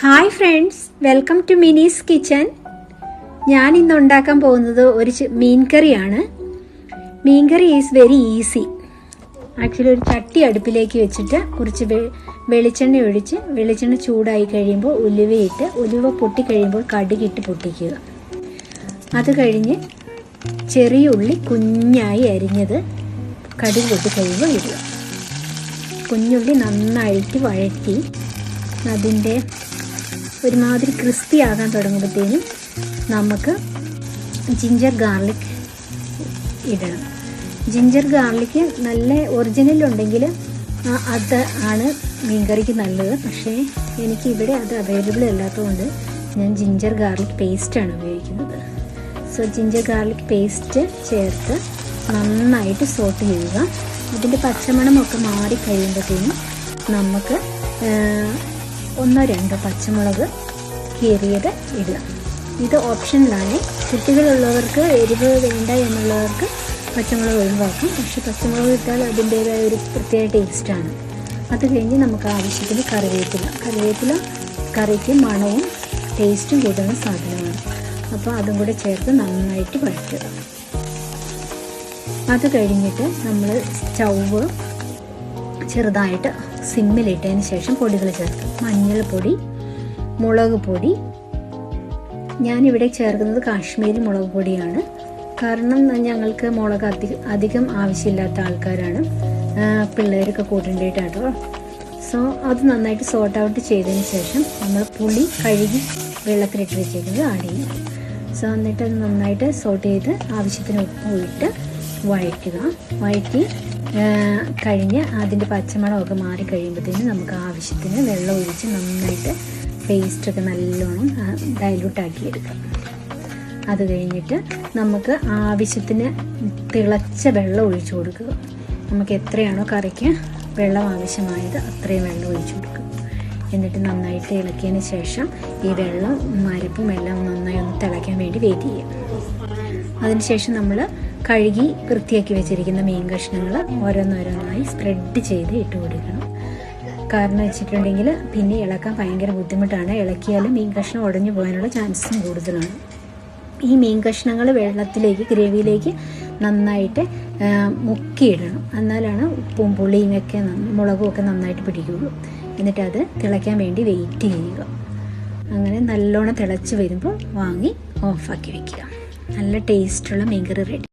Hi friends, welcome to Mini's kitchen. ഞാൻ ഇന്ന് ഉണ്ടാക്കാൻ പോകുന്നത് ഒരു മീൻകറിയാണ്. മീൻകറി ഈസ് വെരി ഈസി. ആക്ച്വലി ഒരു ചട്ടി അടുപ്പിലേക്ക് വെച്ചിട്ട് കുറച്ച് വെളിച്ചെണ്ണ ഒഴിച്ച് വെളിച്ചെണ്ണ ചൂടായി കഴിയുമ്പോൾ ഉലുവയിട്ട് ഉലുവ പൊട്ടിക്കഴിയുമ്പോൾ കടുകിട്ട് പൊട്ടിക്കുക. അത് കഴിഞ്ഞ് ചെറിയ ഉള്ളി കുഞ്ഞായി അരിഞ്ഞത് കടുക് പൊട്ടിക്കഴിയുമ്പോൾ ഇടുക. കുഞ്ഞുള്ളി നന്നായിട്ട് വഴറ്റി അതിൻ്റെ ഒരുമാതിരി ക്രിസ്പി ആകാൻ തുടങ്ങുമ്പോഴത്തേനും നമുക്ക് ജിഞ്ചർ ഗാർലിക് ഇടണം. ജിഞ്ചർ ഗാർലിക് നല്ല ഒറിജിനലുണ്ടെങ്കിൽ അത് ആണ് മീൻകറിക്ക് നല്ലത്. പക്ഷേ എനിക്ക് ഇവിടെ അത് അവൈലബിൾ അല്ലാത്തതുകൊണ്ട് ഞാൻ ജിഞ്ചർ ഗാർലിക് പേസ്റ്റാണ് ഉപയോഗിക്കുന്നത്. സോ ജിഞ്ചർ ഗാർലിക് പേസ്റ്റ് ചേർത്ത് നന്നായിട്ട് സോട്ട് ചെയ്യുക. അതിൻ്റെ പച്ചമണമൊക്കെ മാറിക്കഴിയുമ്പോഴത്തേനും നമുക്ക് 1-2 പച്ചമുളക് കീറിയത് ഇടുക. ഇത് ഓപ്ഷനിലാണ്. കുട്ടികളുള്ളവർക്ക് എരിവ് വേണ്ട എന്നുള്ളവർക്ക് പച്ചമുളക് ഒഴിവാക്കും. പക്ഷെ പച്ചമുളക് ഇട്ടാൽ അതിൻ്റേതായ ഒരു പ്രത്യേക ടേസ്റ്റാണ്. അത് കഴിഞ്ഞ് നമുക്ക് ആവശ്യത്തിന് കറിവേപ്പില കറിക്ക് മണവും ടേസ്റ്റും കൂട്ടുന്ന സാധനമാണ്. അപ്പോൾ അതും കൂടെ ചേർത്ത് നന്നായിട്ട് വഴറ്റുക. അത് കഴിഞ്ഞിട്ട് നമ്മൾ സ്റ്റൗവ് ചെറുതായിട്ട് സിമ്മിലിട്ടതിന് ശേഷം പൊടികൾ ചേർക്കും. മഞ്ഞൾപ്പൊടി, മുളക് പൊടി. ഞാനിവിടെ ചേർക്കുന്നത് കാശ്മീരി മുളക് പൊടിയാണ്. കാരണം ഞങ്ങൾക്ക് മുളക് അധികം ആവശ്യമില്ലാത്ത ആൾക്കാരാണ്, പിള്ളേരൊക്കെ കൂട്ടേണ്ടിയിട്ടാട്ടോ. സോ അത് നന്നായിട്ട് സോർട്ട് ഔട്ട് ചെയ്തതിന് ശേഷം നമ്മൾ പുളി കഴുകി വെള്ളത്തിലിട്ട് വെച്ചേക്കുന്നത് ആഡ് ചെയ്യും. സോ എന്നിട്ട് അത് നന്നായിട്ട് സോട്ട് ചെയ്ത് ആവശ്യത്തിന് ഉപ്പ് ഇട്ട് വഴറ്റി കഴിഞ്ഞ് അതിൻ്റെ പച്ചമണമൊക്കെ മാറിക്കഴിയുമ്പോഴത്തേനും നമുക്ക് ആവശ്യത്തിന് വെള്ളം ഒഴിച്ച് നന്നായിട്ട് പേസ്റ്റൊക്കെ നല്ലോണം ഡൈലൂട്ടാക്കി എടുക്കാം. അത് കഴിഞ്ഞിട്ട് നമുക്ക് ആവശ്യത്തിന് തിളച്ച വെള്ളം ഒഴിച്ചു കൊടുക്കുക. നമുക്ക് എത്രയാണോ കറിക്ക് വെള്ളം ആവശ്യമായത് അത്രയും വെള്ളം ഒഴിച്ചു കൊടുക്കുക. എന്നിട്ട് നന്നായിട്ട് ഇളക്കിയതിന് ശേഷം ഈ വെള്ളം മരപ്പും എല്ലാം നന്നായി ഒന്ന് തിളയ്ക്കാൻ വേണ്ടി വെയിറ്റ് ചെയ്യാം. അതിനുശേഷം നമ്മൾ കഴുകി വൃത്തിയാക്കി വെച്ചിരിക്കുന്ന മീൻ കഷ്ണങ്ങൾ ഓരോന്നോരോന്നായി സ്പ്രെഡ് ചെയ്ത് ഇട്ട് കൊടുക്കണം. കാരണം വെച്ചിട്ടുണ്ടെങ്കിൽ പിന്നെ ഇളക്കാൻ ഭയങ്കര ബുദ്ധിമുട്ടാണ്. ഇളക്കിയാലും മീൻ കഷ്ണം ഉടഞ്ഞു പോകാനുള്ള ചാൻസും കൂടുതലാണ്. ഈ മീൻ കഷ്ണങ്ങൾ വെള്ളത്തിലേക്ക് ഗ്രേവിയിലേക്ക് നന്നായിട്ട് മുക്കിയിടണം. എന്നാലാണ് ഉപ്പും പുളിയും ഒക്കെ മുളകും ഒക്കെ നന്നായിട്ട് പിടിക്കുകയുള്ളൂ. എന്നിട്ട് അത് തിളയ്ക്കാൻ വേണ്ടി വെയിറ്റ് ചെയ്യുക. അങ്ങനെ നല്ലോണം തിളച്ച് വരുമ്പോൾ വാങ്ങി ഓഫാക്കി വയ്ക്കുക. നല്ല ടേസ്റ്റുള്ള മീൻകറി റെഡി.